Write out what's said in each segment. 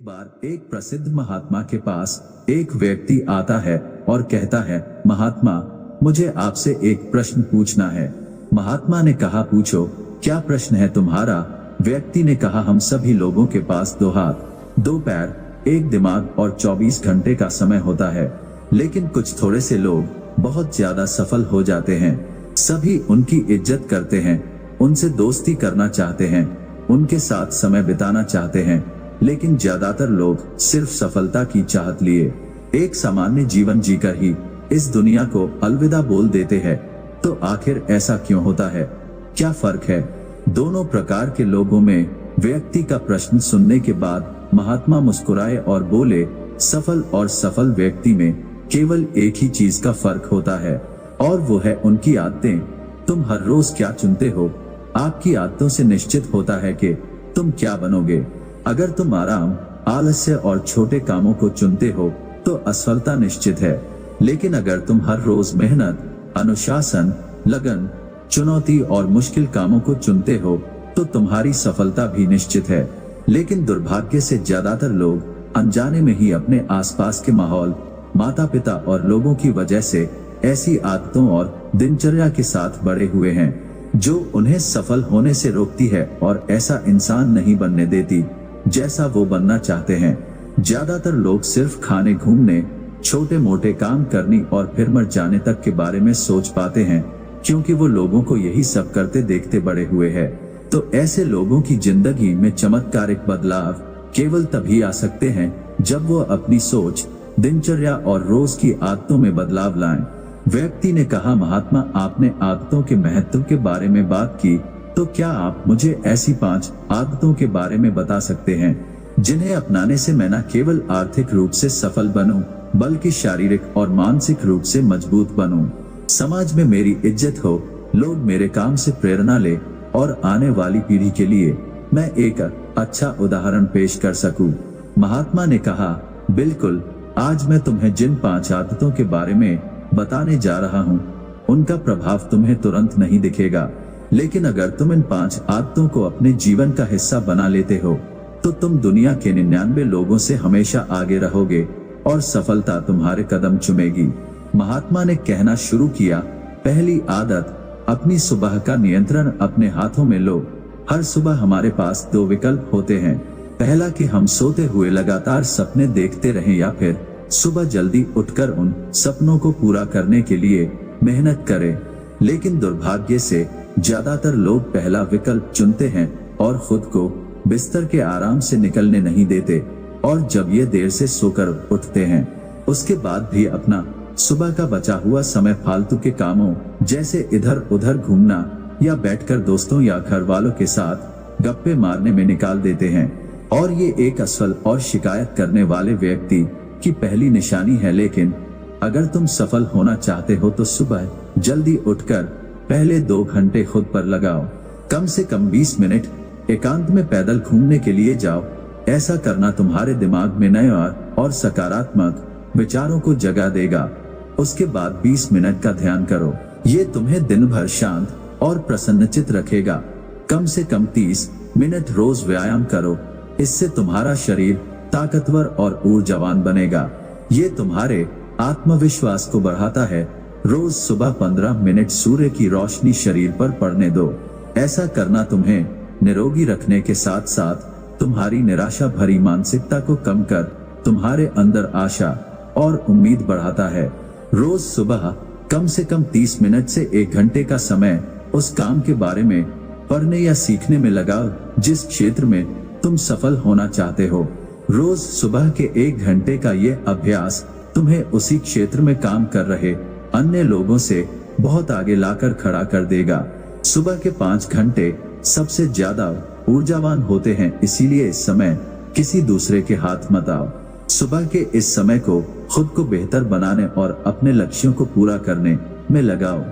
बार एक प्रसिद्ध महात्मा के पास एक व्यक्ति आता है और कहता है, महात्मा, मुझे आपसे एक प्रश्न पूछना है। महात्मा ने कहा, पूछो, क्या प्रश्न है तुम्हारा? व्यक्ति ने कहा, हम सभी लोगों के पास 2 हाथ, 2 पैर, एक दिमाग और 24 घंटे का समय होता है, लेकिन कुछ थोड़े से लोग बहुत ज्यादा सफल हो जाते हैं। सभी उनकी इज्जत करते हैं, उनसे दोस्ती करना चाहते हैं, उनके साथ समय बिताना चाहते हैं, लेकिन ज्यादातर लोग सिर्फ सफलता की चाहत लिए एक सामान्य जीवन जीकर ही इस दुनिया को अलविदा बोल देते हैं। तो आखिर ऐसा क्यों होता है? क्या फर्क है दोनों प्रकार के लोगों में? व्यक्ति का प्रश्न सुनने के बाद महात्मा मुस्कुराए और बोले, सफल और सफल व्यक्ति में केवल एक ही चीज का फर्क होता है, और वो है उनकी आदतें। तुम हर रोज क्या चुनते हो? आपकी आदतों से निश्चित होता है कि तुम क्या बनोगे। अगर तुम आराम, आलस्य और छोटे कामों को चुनते हो तो असफलता निश्चित है, लेकिन अगर तुम हर रोज मेहनत, अनुशासन, लगन, चुनौती और मुश्किल कामों को चुनते हो तो तुम्हारी सफलता भी निश्चित है। लेकिन दुर्भाग्य से ज्यादातर लोग अनजाने में ही अपने आसपास के माहौल, माता पिता और लोगों की वजह से ऐसी आदतों और दिनचर्या के साथ बड़े हुए हैं जो उन्हें सफल होने से रोकती है और ऐसा इंसान नहीं बनने देती जैसा वो बनना चाहते हैं। ज्यादातर लोग सिर्फ खाने, घूमने, छोटे मोटे काम करने और फिर मर जाने तक के बारे में सोच पाते हैं, क्योंकि वो लोगों को यही सब करते देखते बड़े हुए हैं। तो ऐसे लोगों की जिंदगी में चमत्कारिक बदलाव केवल तभी आ सकते हैं जब वो अपनी सोच, दिनचर्या और रोज की आदतों में बदलाव लाएं। व्यक्ति ने कहा, महात्मा, आपने आदतों के महत्व के बारे में बात की, तो क्या आप मुझे ऐसी 5 आदतों के बारे में बता सकते हैं जिन्हें अपनाने से मैं न केवल आर्थिक रूप से सफल बनूं, बल्कि शारीरिक और मानसिक रूप से मजबूत बनूं, समाज में मेरी इज्जत हो, लोग मेरे काम से प्रेरणा ले और आने वाली पीढ़ी के लिए मैं एक अच्छा उदाहरण पेश कर सकूं। महात्मा ने कहा, बिल्कुल, आज मैं तुम्हें जिन 5 आदतों के बारे में बताने जा रहा हूं, उनका प्रभाव तुम्हें तुरंत नहीं दिखेगा, लेकिन अगर तुम इन 5 आदतों को अपने जीवन का हिस्सा बना लेते हो तो तुम दुनिया के 99 लोगों से हमेशा आगे रहोगे और सफलता तुम्हारे कदम चूमेगी। महात्मा ने कहना शुरू किया, पहली आदत, अपनी सुबह का नियंत्रण अपने हाथों में लो। हर सुबह हमारे पास 2 विकल्प होते हैं। पहला कि हम सोते हुए लगातार सपने देखते रहें, या फिर सुबह जल्दी उठकर उन सपनों को पूरा करने के लिए मेहनत करें। लेकिन दुर्भाग्य से ज्यादातर लोग पहला विकल्प चुनते हैं और खुद को बिस्तर के आराम से निकलने नहीं देते, और जब ये देर से सोकर उठते हैं उसके बाद भी अपना सुबह का बचा हुआ समय फालतू के कामों जैसे इधर उधर घूमना या बैठकर दोस्तों या घर वालों के साथ गप्पे मारने में निकाल देते हैं। और ये एक असफल और शिकायत करने वाले व्यक्ति की पहली निशानी है। लेकिन अगर तुम सफल होना चाहते हो तो सुबह जल्दी उठकर पहले 2 घंटे खुद पर लगाओ। कम से कम 20 मिनट एकांत में पैदल घूमने के लिए जाओ। ऐसा करना तुम्हारे दिमाग में नए और सकारात्मक विचारों को जगा देगा। उसके बाद 20 मिनट का ध्यान करो। ये तुम्हें दिन भर शांत और प्रसन्नचित रखेगा। कम से कम 30 मिनट रोज व्यायाम करो। इससे तुम्हारा शरीर ताकतवर और ऊर्जावान बनेगा। ये तुम्हारे आत्मविश्वास को बढ़ाता है। रोज सुबह 15 मिनट सूर्य की रोशनी शरीर पर पड़ने दो। ऐसा करना तुम्हें निरोगी रखने के साथ साथ तुम्हारी निराशा भरी मानसिकता को कम कर तुम्हारे अंदर आशा और उम्मीद बढ़ाता है। रोज सुबह कम से कम 30 मिनट से 1 घंटे का समय उस काम के बारे में पढ़ने या सीखने में लगाओ जिस क्षेत्र में तुम सफल होना चाहते हो। रोज सुबह के 1 घंटे का ये अभ्यास तुम्हें उसी क्षेत्र में काम कर रहे अन्य लोगों से बहुत आगे लाकर खड़ा कर देगा। सुबह के 5 घंटे सबसे ज्यादा ऊर्जावान होते हैं, इसीलिए इस समय किसी दूसरे के हाथ मत आओ। सुबह के इस समय को खुद को बेहतर बनाने और अपने लक्ष्यों को पूरा करने में लगाओ।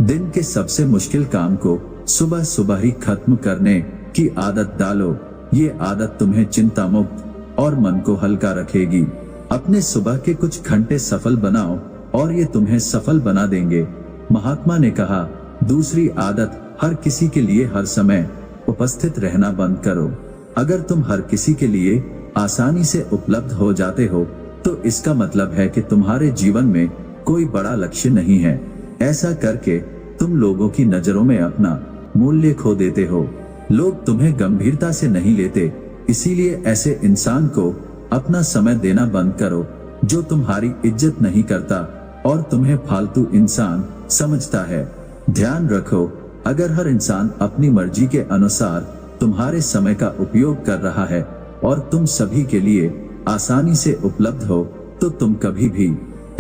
दिन के सबसे मुश्किल काम को सुबह सुबह ही खत्म करने की आदत डालो। ये आदत तुम्हें चिंता मुक्त और मन को हल्का रखेगी। अपने सुबह के कुछ घंटे सफल बनाओ और ये तुम्हें सफल बना देंगे। महात्मा ने कहा, दूसरी आदत, हर किसी के लिए हर समय उपस्थित रहना बंद करो। अगर तुम हर किसी के लिए आसानी से उपलब्ध हो जाते हो तो इसका मतलब है कि तुम्हारे जीवन में कोई बड़ा लक्ष्य नहीं है। ऐसा करके तुम लोगों की नजरों में अपना मूल्य खो देते हो। लोग तुम्हें गंभीरता से नहीं लेते, इसीलिए ऐसे इंसान को अपना समय देना बंद करो जो तुम्हारी इज्जत नहीं करता और तुम्हें फालतू इंसान समझता है। ध्यान रखो, अगर हर इंसान अपनी मर्जी के अनुसार तुम्हारे समय का उपयोग कर रहा है और तुम सभी के लिए आसानी से उपलब्ध हो तो तुम कभी भी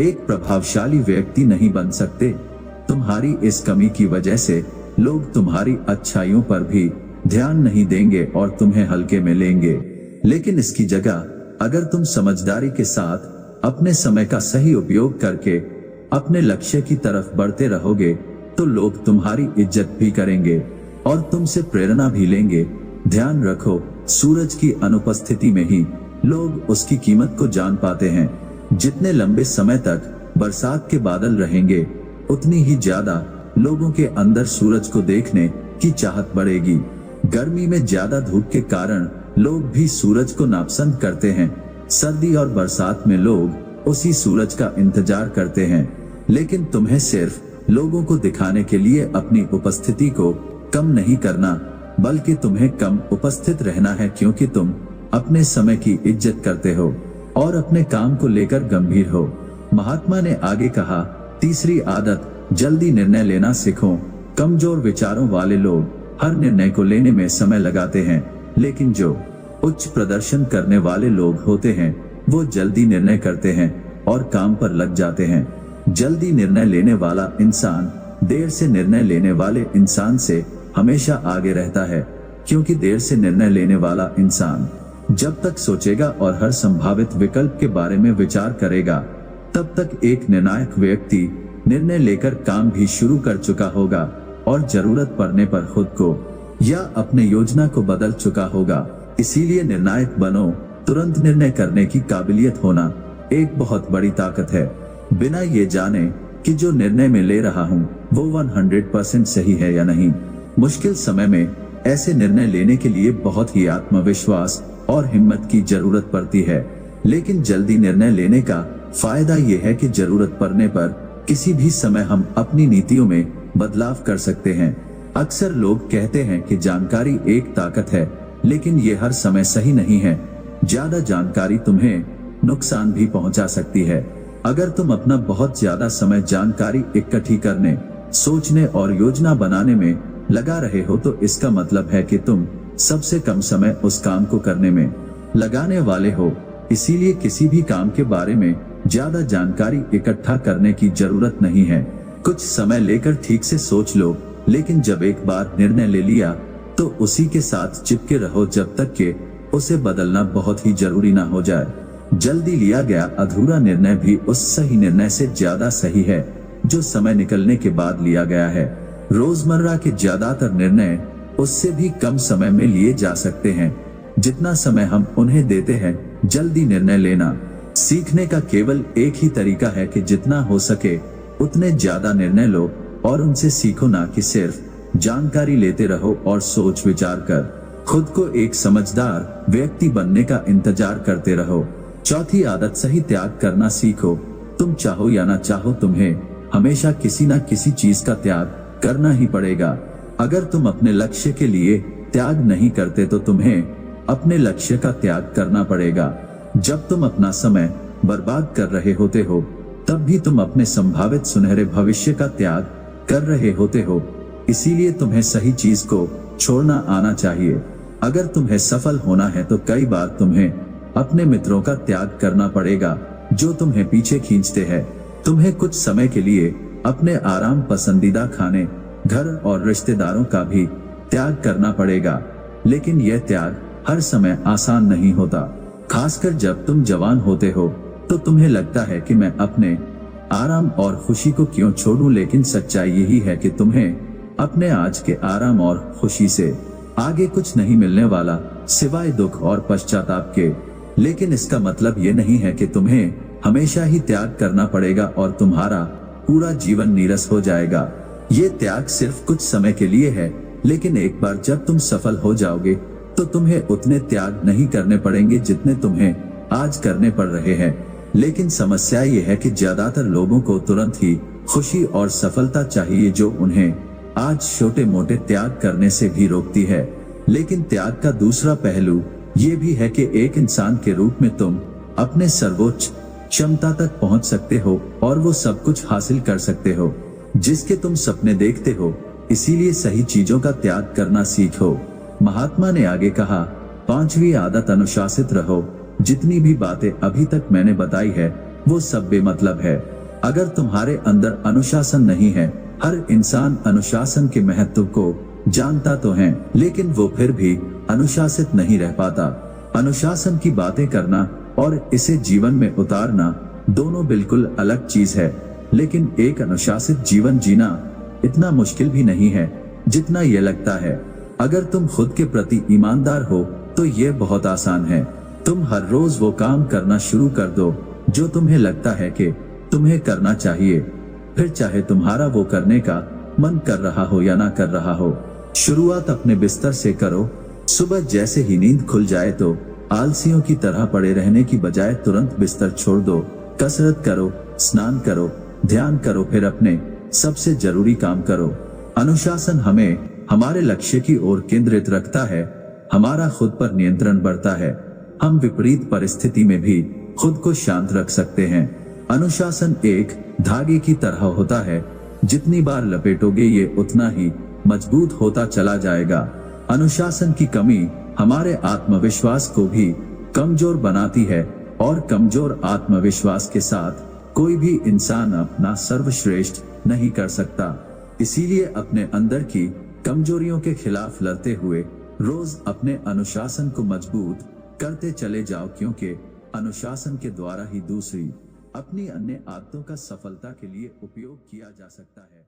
एक प्रभावशाली व्यक्ति नहीं बन सकते। तुम्हारी इस कमी की वजह से लोग तुम्हारी अच्छाइयों पर भी ध्यान नहीं देंगे और तुम्हें हल्के में लेंगे। लेकिन इसकी जगह अगर तुम समझदारी के साथ अपने समय का सही उपयोग करके अपने लक्ष्य की तरफ बढ़ते रहोगे तो लोग तुम्हारी इज्जत भी करेंगे और तुमसे प्रेरणा भी लेंगे। ध्यान रखो, सूरज की अनुपस्थिति में ही लोग उसकी कीमत को जान पाते हैं। जितने लंबे समय तक बरसात के बादल रहेंगे उतनी ही ज्यादा लोगों के अंदर सूरज को देखने की चाहत बढ़ेगी। गर्मी में ज्यादा धूप के कारण लोग भी सूरज को नापसंद करते हैं। सर्दी और बरसात में लोग उसी सूरज का इंतजार करते हैं। लेकिन तुम्हें सिर्फ लोगों को दिखाने के लिए अपनी उपस्थिति को कम नहीं करना, बल्कि तुम्हें कम उपस्थित रहना है, क्योंकि तुम अपने समय की इज्जत करते हो और अपने काम को लेकर गंभीर हो। महात्मा ने आगे कहा, तीसरी आदत, जल्दी निर्णय लेना सीखो। कमजोर विचारों वाले लोग हर निर्णय को लेने में समय लगाते हैं, लेकिन जो उच्च प्रदर्शन करने वाले लोग होते हैं वो जल्दी निर्णय करते हैं और काम पर लग जाते हैं। जल्दी निर्णय लेने वाला इंसान देर से निर्णय लेने वाले इंसान से हमेशा आगे रहता है, क्योंकि देर से निर्णय लेने वाला इंसान जब तक सोचेगा और हर संभावित विकल्प के बारे में विचार करेगा तब तक एक निर्णायक व्यक्ति निर्णय लेकर काम भी शुरू कर चुका होगा और जरूरत पड़ने पर खुद को या अपने योजना को बदल चुका होगा। इसीलिए निर्णायक बनो। तुरंत निर्णय करने की काबिलियत होना एक बहुत बड़ी ताकत है। बिना ये जाने कि जो निर्णय मैं ले रहा हूँ वो 100% सही है या नहीं। मुश्किल समय में ऐसे निर्णय लेने के लिए बहुत ही आत्मविश्वास और हिम्मत की जरूरत पड़ती है। लेकिन जल्दी निर्णय लेने का फायदा ये है कि जरूरत पड़ने पर किसी भी समय हम अपनी नीतियों में बदलाव कर सकते हैं। अक्सर लोग कहते हैं कि जानकारी एक ताकत है, लेकिन ये हर समय सही नहीं है। ज्यादा जानकारी तुम्हें नुकसान भी पहुंचा सकती है। अगर तुम अपना बहुत ज्यादा समय जानकारी इकट्ठी करने, सोचने और योजना बनाने में लगा रहे हो तो इसका मतलब है कि तुम सबसे कम समय उस काम को करने में लगाने वाले हो। इसीलिए किसी भी काम के बारे में ज्यादा जानकारी इकट्ठा करने की जरूरत नहीं है। कुछ समय लेकर ठीक से सोच लो, लेकिन जब एक बार निर्णय ले लिया तो उसी के साथ चिपके रहो जब तक कि उसे बदलना बहुत ही जरूरी ना हो जाए। जल्दी लिया गया अधूरा निर्णय भी उस सही निर्णय से ज्यादा सही है जो समय निकलने के बाद लिया गया है। रोजमर्रा के ज्यादातर निर्णय उससे भी कम समय में लिए जा सकते हैं जितना समय हम उन्हें देते हैं। जल्दी निर्णय लेना सीखने का केवल एक ही तरीका है कि जितना हो सके उतने ज्यादा निर्णय लो और उनसे सीखो, ना कि सिर्फ जानकारी लेते रहो और सोच विचार कर खुद को एक समझदार व्यक्ति बनने का इंतजार करते रहो। चौथी आदत, सही त्याग करना सीखो। तुम चाहो या ना चाहो तुम्हें हमेशा किसी ना किसी चीज का त्याग करना ही पड़ेगा। अगर तुम अपने लक्ष्य के लिए त्याग नहीं करते तो तुम्हें अपने लक्ष्य का त्याग करना पड़ेगा। जब तुम अपना समय बर्बाद कर रहे होते हो तब भी तुम अपने संभावित सुनहरे भविष्य का त्याग कर रहे होते हो। इसीलिए तुम्हें सही चीज को छोड़ना आना चाहिए। अगर तुम्हें सफल होना है तो कई बार तुम्हें अपने मित्रों का त्याग करना पड़ेगा जो तुम्हें पीछे खींचते हैं। तुम्हें कुछ समय के लिए अपने आराम, पसंदीदा खाने, घर और रिश्तेदारों का भी त्याग करना पड़ेगा। लेकिन यह त्याग हर समय आसान नहीं होता। खासकर जब तुम जवान होते हो तो तुम्हें लगता है कि मैं अपने आराम और खुशी को क्यों छोड़ूं, लेकिन सच्चाई यही है कि तुम्हें अपने आज के आराम और खुशी से आगे कुछ नहीं मिलने वाला सिवाय दुख और पश्चाताप के। लेकिन इसका मतलब ये नहीं है कि तुम्हें हमेशा ही त्याग करना पड़ेगा और तुम्हारा पूरा जीवन नीरस हो जाएगा। ये त्याग सिर्फ कुछ समय के लिए है, लेकिन एक बार जब तुम सफल हो जाओगे तो तुम्हें उतने त्याग नहीं करने पड़ेंगे जितने तुम्हें आज करने पड़ रहे हैं। लेकिन समस्या ये है कि ज्यादातर लोगों को तुरंत ही खुशी और सफलता चाहिए, जो उन्हें आज छोटे मोटे त्याग करने से भी रोकती है। लेकिन त्याग का दूसरा पहलू ये भी है कि एक इंसान के रूप में तुम अपने सर्वोच्च क्षमता तक पहुंच सकते हो और वो सब कुछ हासिल कर सकते हो जिसके तुम सपने देखते हो। इसीलिए सही चीजों का त्याग करना सीखो। महात्मा ने आगे कहा, 5वीं आदत, अनुशासित रहो। जितनी भी बातें अभी तक मैंने बताई है वो सब बेमतलब है अगर तुम्हारे अंदर अनुशासन नहीं है। हर इंसान अनुशासन के महत्व को जानता तो है, लेकिन वो फिर भी अनुशासित नहीं रह पाता। अनुशासन की बातें करना और इसे जीवन में उतारना दोनों बिल्कुल अलग चीज है। लेकिन एक अनुशासित जीवन जीना इतना मुश्किल भी नहीं है जितना ये लगता है। अगर तुम खुद के प्रति ईमानदार हो तो ये बहुत आसान है। तुम हर रोज वो काम करना शुरू कर दो जो तुम्हें लगता है कि तुम्हें करना चाहिए, फिर चाहे तुम्हारा वो करने का मन कर रहा हो या ना कर रहा हो। शुरुआत अपने बिस्तर से करो। सुबह जैसे ही नींद खुल जाए तो आलसियों की तरह पड़े रहने की बजाय तुरंत बिस्तर छोड़ दो। कसरत करो, स्नान करो, ध्यान करो, फिर अपने सबसे जरूरी काम करो। अनुशासन हमें हमारे लक्ष्य की ओर केंद्रित रखता है। हमारा खुद पर नियंत्रण बढ़ता है। हम विपरीत परिस्थिति में भी खुद को शांत रख सकते हैं। अनुशासन एक धागे की तरह होता है, जितनी बार लपेटोगे ये उतना ही मजबूत होता चला जाएगा। अनुशासन की कमी हमारे आत्मविश्वास को भी कमजोर बनाती है और कमजोर आत्मविश्वास के साथ कोई भी इंसान अपना सर्वश्रेष्ठ नहीं कर सकता। इसीलिए अपने अंदर की कमजोरियों के खिलाफ लड़ते हुए रोज अपने अनुशासन को मजबूत करते चले जाओ, क्योंकि अनुशासन के द्वारा ही दूसरी अपनी अन्य आदतों का सफलता के लिए उपयोग किया जा सकता है।